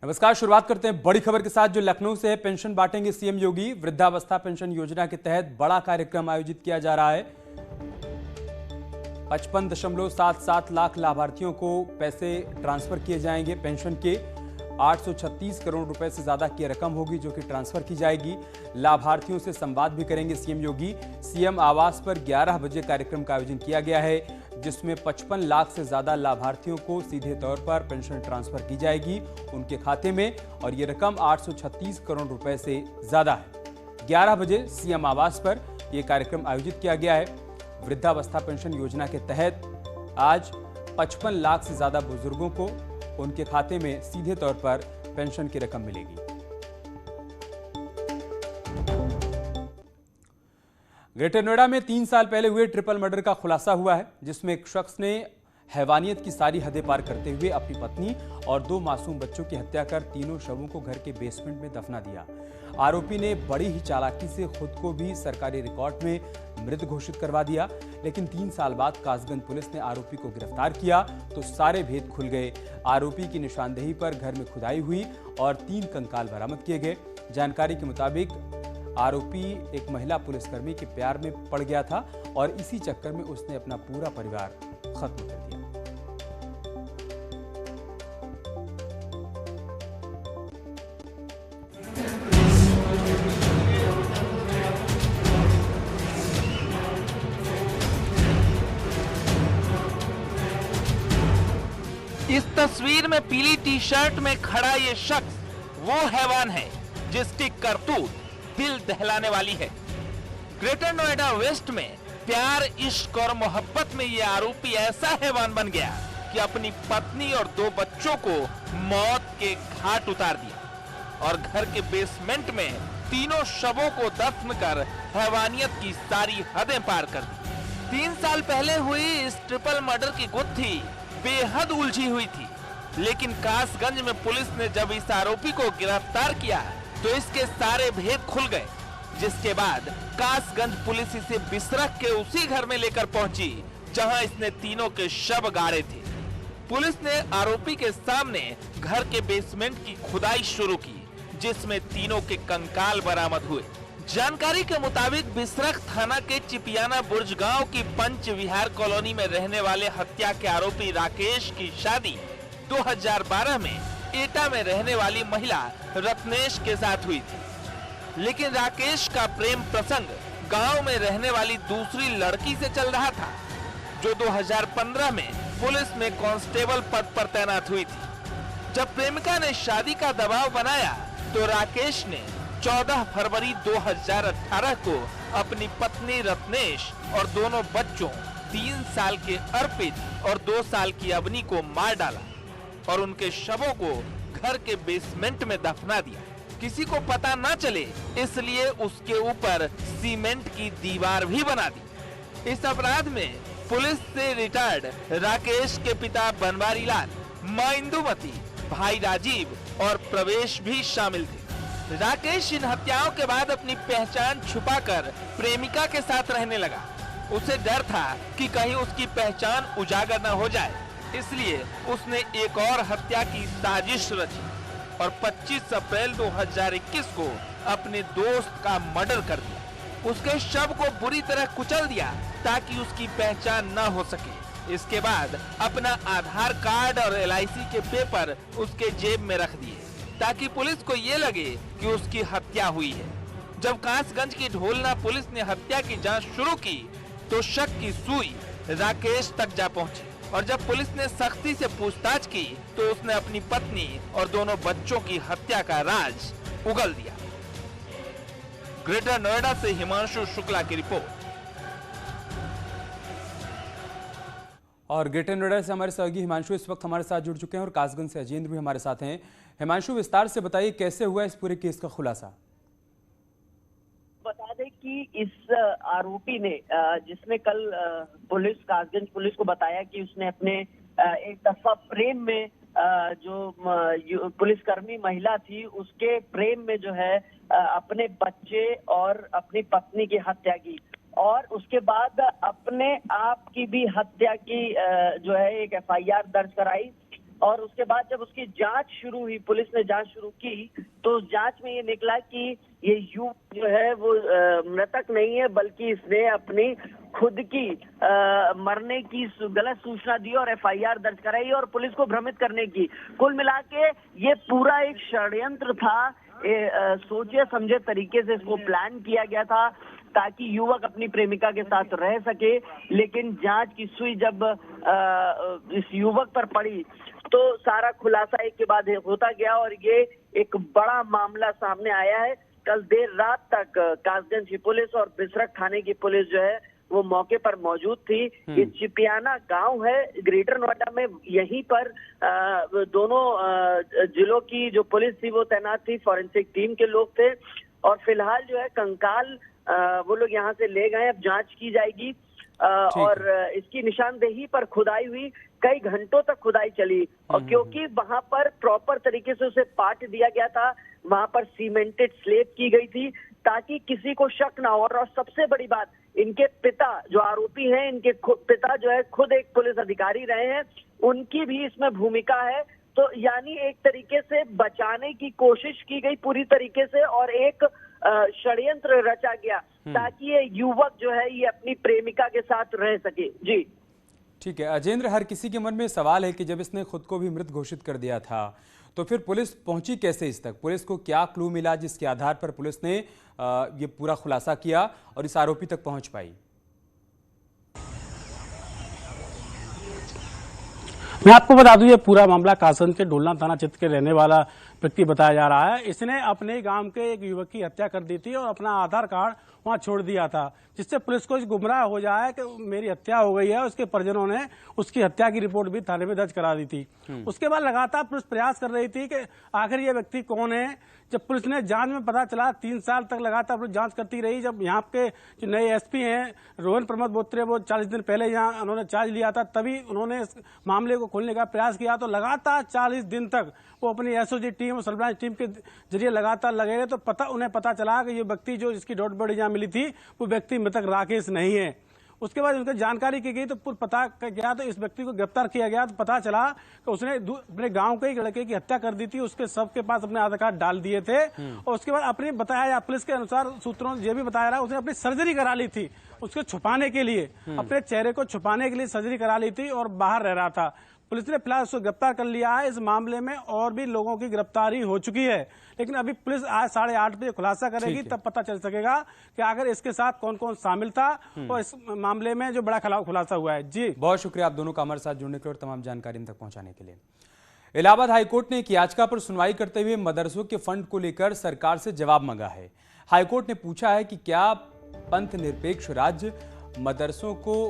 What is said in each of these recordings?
नमस्कार। शुरुआत करते हैं बड़ी खबर के साथ जो लखनऊ से है। पेंशन बांटेंगे सीएम योगी। वृद्धावस्था पेंशन योजना के तहत बड़ा कार्यक्रम आयोजित किया जा रहा है। 55.77 लाख लाभार्थियों को पैसे ट्रांसफर किए जाएंगे। पेंशन के 836 करोड़ रुपए से ज्यादा की रकम होगी जो कि ट्रांसफर की जाएगी। लाभार्थियों से संवाद भी करेंगे सीएम योगी। सीएम आवास पर 11 बजे कार्यक्रम का आयोजन किया गया है जिसमें 55 लाख से ज्यादा लाभार्थियों को सीधे तौर पर पेंशन ट्रांसफर की जाएगी उनके खाते में, और ये रकम 836 करोड़ रुपए से ज्यादा है। 11 बजे सीएम आवास पर यह कार्यक्रम आयोजित किया गया है। वृद्धावस्था पेंशन योजना के तहत आज 55 लाख से ज्यादा बुजुर्गों को उनके खाते में सीधे तौर पर पेंशन की रकम मिलेगी। ग्रेटर नोएडा में 3 साल पहले हुए ट्रिपल मर्डर का खुलासा हुआ है जिसमें एक शख्स ने हैवानियत की सारी हदें पार करते हुए अपनी पत्नी और 2 मासूम बच्चों की हत्या कर तीनों शवों को घर के बेसमेंट में दफना दिया। आरोपी ने बड़ी ही चालाकी से खुद को भी सरकारी रिकॉर्ड में मृत घोषित करवा दिया, लेकिन 3 साल बाद कासगंज पुलिस ने आरोपी को गिरफ्तार किया तो सारे भेद खुल गए। आरोपी की निशानदेही पर घर में खुदाई हुई और 3 कंकाल बरामद किए गए। जानकारी के मुताबिक आरोपी एक महिला पुलिसकर्मी के प्यार में पड़ गया था और इसी चक्कर में उसने अपना पूरा परिवार खत्म कर दिया। इस तस्वीर में पीली टी शर्ट में खड़ा ये शख्स वो हैवान है जिसकी करतूत दिल दहलाने वाली है। ग्रेटर नोएडा वेस्ट में प्यार, इश्क और मोहब्बत में ये आरोपी ऐसा हैवान बन गया कि अपनी पत्नी और 2 बच्चों को मौत के घाट उतार दिया और घर के बेसमेंट में तीनों शवों को दफन कर हैवानियत की सारी हदें पार कर दी। 3 साल पहले हुई इस ट्रिपल मर्डर की गुत्थी बेहद उलझी हुई थी, लेकिन कासगंज में पुलिस ने जब इस आरोपी को गिरफ्तार किया तो इसके सारे भेद खुल गए, जिसके बाद कासगंज पुलिस इसे बिसरख के उसी घर में लेकर पहुंची जहां इसने तीनों के शव गाड़े थे। पुलिस ने आरोपी के सामने घर के बेसमेंट की खुदाई शुरू की जिसमें तीनों के कंकाल बरामद हुए। जानकारी के मुताबिक बिसरख थाना के चिपियाना बुर्ज गांव की पंच विहार कॉलोनी में रहने वाले हत्या के आरोपी राकेश की शादी 2012 में एटा में रहने वाली महिला रत्नेश के साथ हुई थी, लेकिन राकेश का प्रेम प्रसंग गांव में रहने वाली दूसरी लड़की से चल रहा था जो 2015 में पुलिस में कांस्टेबल पद पर तैनात हुई थी। जब प्रेमिका ने शादी का दबाव बनाया तो राकेश ने 14 फरवरी 2018 को अपनी पत्नी रत्नेश और दोनों बच्चों 3 साल के अर्पित और 2 साल की अवनी को मार डाला और उनके शवों को घर के बेसमेंट में दफना दिया। किसी को पता न चले इसलिए उसके ऊपर सीमेंट की दीवार भी बना दी। इस अपराध में पुलिस से रिटायर्ड राकेश के पिता बनवारी लाल, मां इंदुमती, भाई राजीव और प्रवेश भी शामिल थे। राकेश इन हत्याओं के बाद अपनी पहचान छुपाकर प्रेमिका के साथ रहने लगा। उसे डर था कि कहीं उसकी पहचान उजागर न हो जाए, इसलिए उसने एक और हत्या की साजिश रची और 25 अप्रैल 2021 को अपने दोस्त का मर्डर कर दिया। उसके शव को बुरी तरह कुचल दिया ताकि उसकी पहचान न हो सके। इसके बाद अपना आधार कार्ड और LIC के पेपर उसके जेब में रख दिए ताकि पुलिस को ये लगे कि उसकी हत्या हुई है। जब कासगंज की ढोलना पुलिस ने हत्या की जांच शुरू की तो शक की सुई राकेश तक जा पहुंची और जब पुलिस ने सख्ती से पूछताछ की तो उसने अपनी पत्नी और दोनों बच्चों की हत्या का राज उगल दिया। ग्रेटर नोएडा से हिमांशु शुक्ला की रिपोर्ट। और ग्रेटर नोएडा से हमारे सहयोगी हिमांशु इस वक्त हमारे साथ जुड़ चुके हैं और कासगंज से अजेंद्र भी हमारे साथ हैं। हिमांशु, विस्तार से बताइए कैसे हुआ इस पूरे केस का खुलासा। बता दें कि इस आरोपी ने जिसने कल कासगंज पुलिस को बताया कि उसने अपने एक तरफा प्रेम में जो पुलिसकर्मी महिला थी उसके प्रेम में जो है अपने बच्चे और अपनी पत्नी की हत्या की और उसके बाद अपने आप की भी हत्या की जो है एक FIR दर्ज कराई और उसके बाद जब उसकी जांच शुरू हुई, पुलिस ने जांच शुरू की, तो उस जांच में ये निकला कि ये युवक जो है वो मृतक नहीं है, बल्कि इसने अपनी खुद की मरने की गलत सूचना दी और एफआईआर दर्ज कराई और पुलिस को भ्रमित करने की। कुल मिला के ये पूरा एक षड्यंत्र था, सोचे समझे तरीके से इसको प्लान किया गया था ताकि युवक अपनी प्रेमिका के साथ रह सके। लेकिन जांच की सुई जब इस युवक पर पड़ी तो सारा खुलासा एक के बाद होता गया और ये एक बड़ा मामला सामने आया है। कल देर रात तक कासगंज की पुलिस और बिसरख थाने की पुलिस जो है वो मौके पर मौजूद थी। ये चिपियाना गांव है ग्रेटर नोएडा में, यहीं पर दोनों जिलों की जो पुलिस थी वो तैनात थी, फॉरेंसिक टीम के लोग थे और फिलहाल जो है कंकाल वो लोग यहाँ से ले गए, अब जांच की जाएगी और इसकी निशानदेही पर खुदाई हुई, कई घंटों तक खुदाई चली और क्योंकि वहां पर प्रॉपर तरीके से उसे पाट दिया गया था, वहां पर सीमेंटेड स्लेब की गई थी ताकि किसी को शक ना हो। और सबसे बड़ी बात, इनके पिता जो आरोपी हैं, इनके पिता जो है खुद एक पुलिस अधिकारी रहे हैं, उनकी भी इसमें भूमिका है। तो यानी एक तरीके से बचाने की कोशिश की गई पूरी तरीके से और एक षड्यंत्र रचा गया ताकि ये युवक जो है ये अपनी प्रेमिका के साथ रह सके। जी ठीक है अजेंद्र, हर किसी के मन में सवाल है कि जब इसने खुद को भी मृत घोषित कर दिया था तो फिर पुलिस पहुंची कैसे इस तक? पुलिस को क्या क्लू मिला जिसके आधार पर पुलिस ने ये पूरा खुलासा किया और इस आरोपी तक पहुंच पाई? मैं आपको बता दूं, ये पूरा मामला कासगंज के ढोलना थाना क्षेत्र के रहने वाला व्यक्ति बताया जा रहा है। इसने अपने गांव के एक युवक की हत्या कर दी थी और अपना आधार कार्ड वहां छोड़ दिया था, जिससे पुलिस को गुमराह हो जाए कि मेरी हत्या हो गई है। उसके परिजनों ने उसकी हत्या की रिपोर्ट भी थाने में दर्ज करा दी थी। उसके बाद लगातार पुलिस प्रयास कर रही थी कि आखिर ये व्यक्ति कौन है। जब पुलिस ने जांच में पता चला, 3 साल तक लगातार पुलिस जांच करती रही। जब यहाँ के जो नए एसपी हैं रोहन प्रमोद बोत्रे, वो 40 दिन पहले यहाँ उन्होंने चार्ज लिया था, तभी उन्होंने इस मामले को खोलने का प्रयास किया। तो लगातार 40 दिन तक वो अपनी एसओजी टीम और सर्विलांस टीम के जरिए लगातार लगे रहे। तो उन्हें पता चला कि ये व्यक्ति जो जिसकी डेड बॉडी यहाँ मिली थी वो व्यक्ति मृतक राकेश नहीं है। उसके बाद उनकी जानकारी की गई तो पता गया, तो इस व्यक्ति को गिरफ्तार किया गया। तो पता चला कि उसने अपने गांव के एक लड़के की हत्या कर दी थी, उसके सबके पास अपने आधार कार्ड डाल दिए थे और उसके बाद अपने बताया, पुलिस के अनुसार सूत्रों ने यह भी बताया रहा, उसने अपनी सर्जरी करा ली थी उसको छुपाने के लिए, अपने चेहरे को छुपाने के लिए सर्जरी करा ली थी और बाहर रह रहा था। पुलिस ने फिलहाल उसको गिरफ्तार कर लिया है। इस मामले में और भी लोगों की गिरफ्तारी हो चुकी है, लेकिन अभी पुलिस आज 8:30 बजे खुलासा करेगी, तब पता चल सकेगा कि अगर इसके साथ कौन कौन शामिल था और इस मामले में जो बड़ा खुलासा हुआ है। जी बहुत शुक्रिया आप दोनों का हमारे साथ जुड़ने के लिए और तमाम जानकारी हम तक पहुंचाने के लिए। इलाहाबाद हाईकोर्ट ने एक याचिका पर सुनवाई करते हुए मदरसों के फंड को लेकर सरकार से जवाब मांगा है। हाईकोर्ट ने पूछा है कि क्या पंथ निरपेक्ष राज्य मदरसों को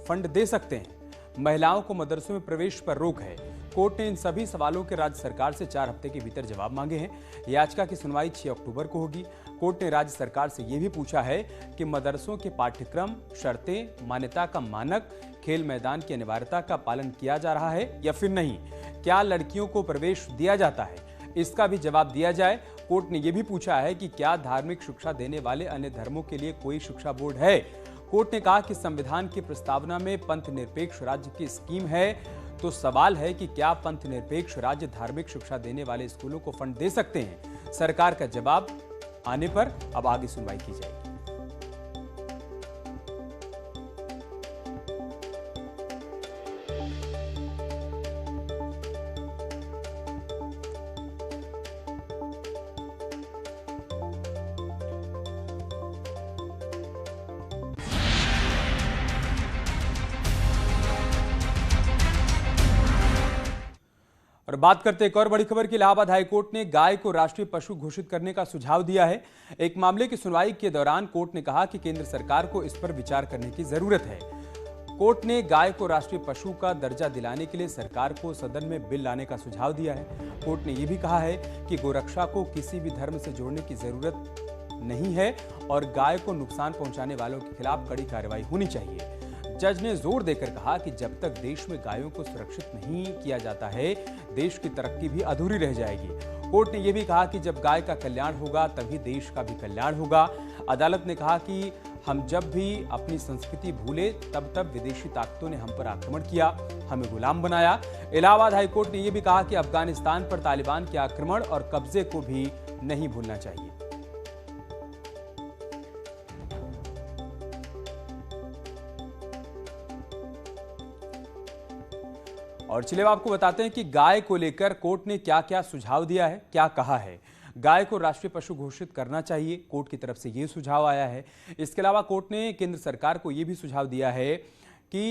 फंड दे सकते हैं, महिलाओं को मदरसों में प्रवेश पर रोक है। कोर्ट ने इन सभी सवालों के राज्य सरकार से 4 हफ्ते के भीतर जवाब मांगे हैं। याचिका की सुनवाई 6 अक्टूबर को होगी। कोर्ट ने राज्य सरकार से यह भी पूछा है कि मदरसों के पाठ्यक्रम, शर्तें, मान्यता का मानक, खेल मैदान की अनिवार्यता का पालन किया जा रहा है या फिर नहीं, क्या लड़कियों को प्रवेश दिया जाता है, इसका भी जवाब दिया जाए। कोर्ट ने यह भी पूछा है कि क्या धार्मिक शिक्षा देने वाले अन्य धर्मों के लिए कोई शिक्षा बोर्ड है। कोर्ट ने कहा कि संविधान की प्रस्तावना में पंथ निरपेक्ष राज्य की स्कीम है, तो सवाल है कि क्या पंथ निरपेक्ष राज्य धार्मिक शिक्षा देने वाले स्कूलों को फंड दे सकते हैं। सरकार का जवाब आने पर अब आगे सुनवाई की जाएगी। और बात करते एक और बड़ी खबर की। इलाहाबाद हाईकोर्ट ने गाय को राष्ट्रीय पशु घोषित करने का सुझाव दिया है। एक मामले की सुनवाई के दौरान कोर्ट ने कहा कि केंद्र सरकार को इस पर विचार करने की जरूरत है। कोर्ट ने गाय को राष्ट्रीय पशु का दर्जा दिलाने के लिए सरकार को सदन में बिल लाने का सुझाव दिया है। कोर्ट ने यह भी कहा है कि गोरक्षा को किसी भी धर्म से जोड़ने की जरूरत नहीं है और गाय को नुकसान पहुंचाने वालों के खिलाफ कड़ी कार्रवाई होनी चाहिए। जज ने जोर देकर कहा कि जब तक देश में गायों को सुरक्षित नहीं किया जाता है, देश की तरक्की भी अधूरी रह जाएगी। कोर्ट ने यह भी कहा कि जब गाय का कल्याण होगा तभी देश का भी कल्याण होगा। अदालत ने कहा कि हम जब भी अपनी संस्कृति भूले तब तब विदेशी ताकतों ने हम पर आक्रमण किया, हमें गुलाम बनाया। इलाहाबाद हाईकोर्ट ने यह भी कहा कि अफगानिस्तान पर तालिबान के आक्रमण और कब्जे को भी नहीं भूलना चाहिए। और चलिए आपको बताते हैं कि गाय को लेकर कोर्ट ने क्या क्या सुझाव दिया है, क्या कहा है। गाय को राष्ट्रीय पशु घोषित करना चाहिए, कोर्ट की तरफ से ये सुझाव आया है। इसके अलावा कोर्ट ने केंद्र सरकार को ये भी सुझाव दिया है कि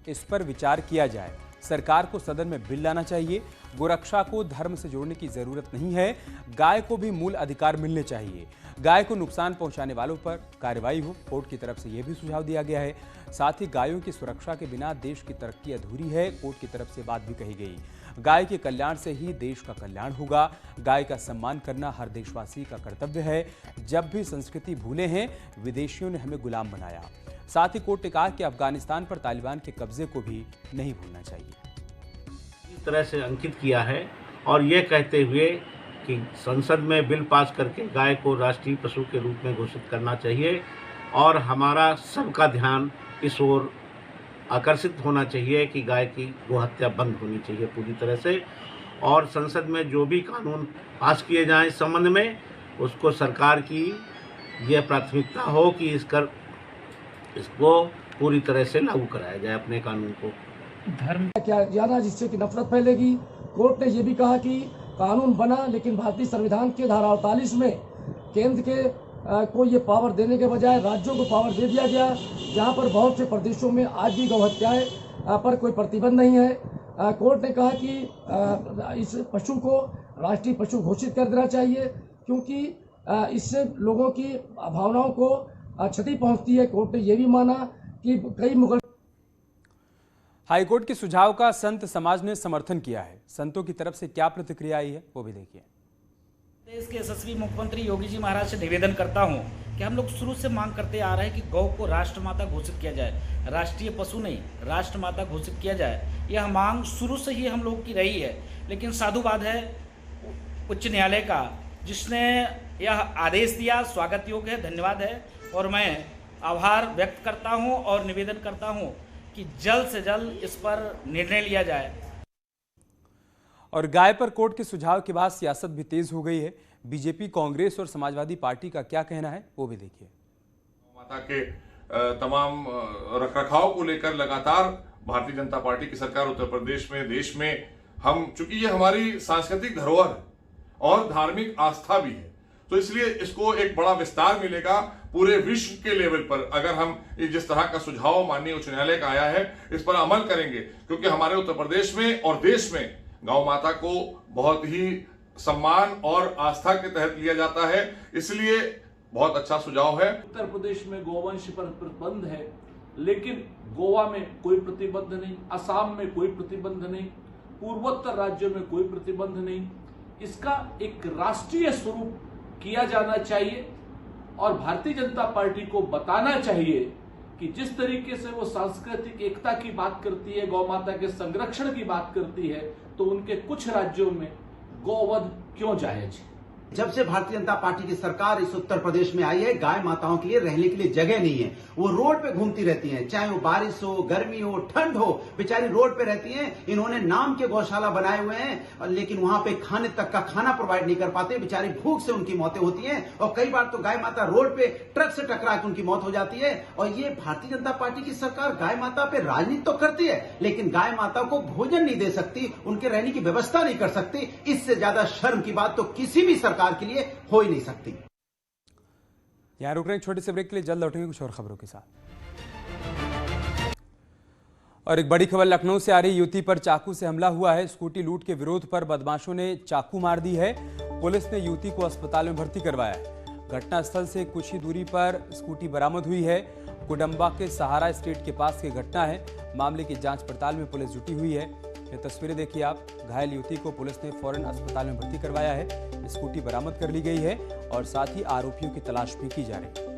इस पर विचार किया जाए। सरकार को सदन में बिल लाना चाहिए। गोरक्षा को धर्म से जोड़ने की जरूरत नहीं है, गाय को भी मूल अधिकार मिलने चाहिए। गाय को नुकसान पहुंचाने वालों पर कार्रवाई हो, कोर्ट की तरफ से यह भी सुझाव दिया गया है। साथ ही गायों की सुरक्षा के बिना देश की तरक्की अधूरी है, कोर्ट की तरफ से बात भी कही गई। गाय के कल्याण से ही देश का कल्याण होगा। गाय का सम्मान करना हर देशवासी का कर्तव्य है। जब भी संस्कृति भूले हैं, विदेशियों ने हमें गुलाम बनाया। साथ ही कोर्ट ने कहा कि अफगानिस्तान पर तालिबान के कब्जे को भी नहीं भूलना चाहिए। इस तरह से अंकित किया है और ये कहते हुए कि संसद में बिल पास करके गाय को राष्ट्रीय पशु के रूप में घोषित करना चाहिए और हमारा सबका ध्यान इस ओर आकर्षित होना चाहिए कि गाय की गोहत्या बंद होनी चाहिए पूरी तरह से। और संसद में जो भी कानून पास किए जाएं इस संबंध में, उसको सरकार की यह प्राथमिकता हो कि इसको पूरी तरह से लागू कराया जाए अपने कानून को। धर्म क्या ज्यादा जिससे कि नफरत फैलेगी। कोर्ट ने यह भी कहा कि कानून बना, लेकिन भारतीय संविधान के धारा 48 में केंद्र के को ये पावर देने के बजाय राज्यों को पावर दे दिया गया, जहां पर बहुत से प्रदेशों में आज भी गौहत्याएं पर कोई प्रतिबंध नहीं है। कोर्ट ने कहा कि इस पशु को राष्ट्रीय पशु घोषित कर देना चाहिए, क्योंकि इससे लोगों की भावनाओं को क्षति पहुंचती है। कोर्ट ने यह भी माना कि कई मुगल हाईकोर्ट के सुझाव का संत समाज ने समर्थन किया है। संतों की तरफ से क्या प्रतिक्रिया आई है वो भी देखिए। देश के यशस्वी मुख्यमंत्री योगी जी महाराज से निवेदन करता हूं कि हम लोग शुरू से मांग करते आ रहे हैं कि गौ को राष्ट्रमाता घोषित किया जाए, राष्ट्रीय पशु नहीं राष्ट्रमाता घोषित किया जाए। यह मांग शुरू से ही हम लोग की रही है, लेकिन साधुवाद है उच्च न्यायालय का जिसने यह आदेश दिया, स्वागत योग्य है, धन्यवाद है। और मैं आभार व्यक्त करता हूं और निवेदन करता हूं कि जल्द से जल्द इस पर निर्णय लिया जाए। और गाय पर कोर्ट के सुझाव के बाद सियासत भी तेज हो गई है। बीजेपी, कांग्रेस और समाजवादी पार्टी का क्या कहना है वो भी देखिए। माता के तमाम रखरखाव को लेकर लगातार भारतीय जनता पार्टी की सरकार उत्तर प्रदेश में, देश में, हम चूंकि ये हमारी सांस्कृतिक धरोहर है और धार्मिक आस्था भी है, तो इसलिए इसको एक बड़ा विस्तार मिलेगा पूरे विश्व के लेवल पर अगर हम जिस तरह का सुझाव माननीय उच्च न्यायालय का आया है इस पर अमल करेंगे, क्योंकि हमारे उत्तर प्रदेश में और देश में गौ माता को बहुत ही सम्मान और आस्था के तहत लिया जाता है, इसलिए बहुत अच्छा सुझाव है। उत्तर प्रदेश में गोवंश पर प्रतिबंध है, लेकिन गोवा में कोई प्रतिबंध नहीं, असम में कोई प्रतिबंध नहीं, पूर्वोत्तर राज्यों में कोई प्रतिबंध नहीं। इसका एक राष्ट्रीय स्वरूप किया जाना चाहिए और भारतीय जनता पार्टी को बताना चाहिए कि जिस तरीके से वो सांस्कृतिक एकता की बात करती है, गौ माता के संरक्षण की बात करती है, तो उनके कुछ राज्यों में गौवध क्यों जायज है। जब से भारतीय जनता पार्टी की सरकार इस उत्तर प्रदेश में आई है, गाय माताओं के लिए रहने के लिए जगह नहीं है। वो रोड पे घूमती रहती हैं, चाहे वो बारिश हो, गर्मी हो, ठंड हो, बेचारी रोड पे रहती हैं। इन्होंने नाम के गौशाला बनाए हुए हैं, लेकिन वहां पे खाने तक का खाना प्रोवाइड नहीं कर पाते, बेचारी भूख से उनकी मौतें होती हैं। और कई बार तो गाय माता रोड पे ट्रक से टकरा के उनकी मौत हो जाती है। और ये भारतीय जनता पार्टी की सरकार गाय माता पे राजनीति तो करती है, लेकिन गाय माता को भोजन नहीं दे सकती, उनके रहने की व्यवस्था नहीं कर सकती। इससे ज्यादा शर्म की बात तो किसी भी सरकार के लिए हो ही नहीं सकती। यहां रुक रहे हैं छोटे से ब्रेक के लिए, जल्द लौटेंगे कुछ और खबरों के साथ। और एक बड़ी खबर लखनऊ से आ रही, युवती पर चाकू से हमला हुआ है। स्कूटी लूट के विरोध पर बदमाशों ने चाकू मार दी है। पुलिस ने युवती को अस्पताल में भर्ती करवाया है। घटनास्थल से कुछ ही दूरी पर स्कूटी बरामद हुई है। कुडम्बा के सहारा स्टेट के पास की घटना है। मामले की जांच पड़ताल में पुलिस जुटी हुई है। ये तस्वीरें देखिए आप। घायल युवती को पुलिस ने फौरन अस्पताल में भर्ती करवाया है। स्कूटी बरामद कर ली गई है और साथ ही आरोपियों की तलाश भी की जा रही है।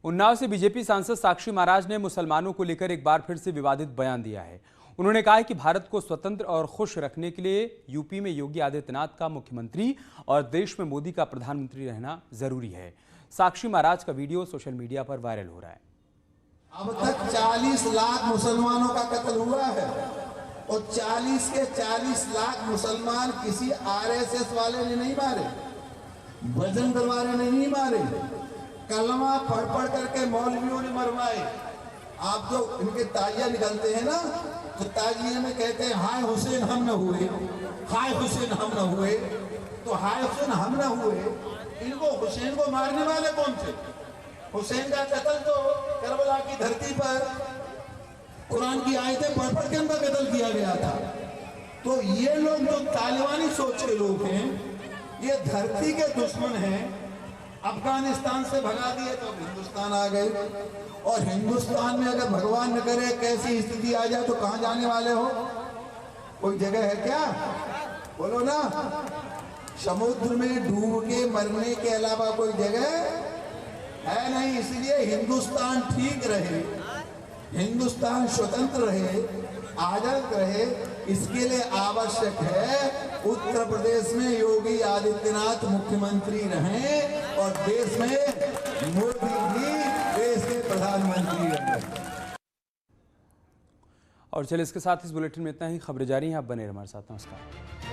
उन्नाव से बीजेपी सांसद साक्षी महाराज ने मुसलमानों को लेकर एक बार फिर से विवादित बयान दिया है। उन्होंने कहा है कि भारत को स्वतंत्र और खुश रखने के लिए यूपी में योगी आदित्यनाथ का मुख्यमंत्री और देश में मोदी का प्रधानमंत्री रहना जरूरी है। साक्षी महाराज का वीडियो सोशल मीडिया पर वायरल हो रहा है। अब तक 40 लाख मुसलमानों का कत्ल हुआ है और 40 के 40 लाख मुसलमान किसी आरएसएस वाले ने नहीं मारे, बजरंग वाले ने नहीं मारे, कलमा पढ़ पढ़ करके मौलवियों ने मरवाए। आप जो इनके ताजिया निकलते हैं ना, तो ताजिए में कहते हैं हाय हुसैन हम न हुए, हाय हुसैन हम न हुए। तो हाय हुसैन हम न हुए, इनको हुसैन को मारने वाले कौन थे? हुसैन का कत्ल तो करबला की धरती पर कुरान की आयतें पढ़ पढ़ के उनका कत्ल किया गया था। तो ये लोग जो तालिबानी सोच के लोग हैं, ये धरती के दुश्मन हैं। अफगानिस्तान से भगा दिए तो हिंदुस्तान आ गए, और हिंदुस्तान में अगर भगवान न करे कैसी स्थिति आ जाए तो कहां जाने वाले हो? कोई जगह है क्या? बोलो ना। समुद्र में डूब के मरने के अलावा कोई जगह है नहीं। इसलिए हिंदुस्तान ठीक रहे, हिंदुस्तान स्वतंत्र रहे, आजाद रहे, इसके लिए आवश्यक है उत्तर प्रदेश में योगी आदित्यनाथ मुख्यमंत्री रहें और देश में मोदी जी देश के प्रधानमंत्री रहें। और चलिए इसके साथ इस बुलेटिन में इतना ही। खबरें जारी हैं, आप बने रहिए हमारे साथ। नमस्कार।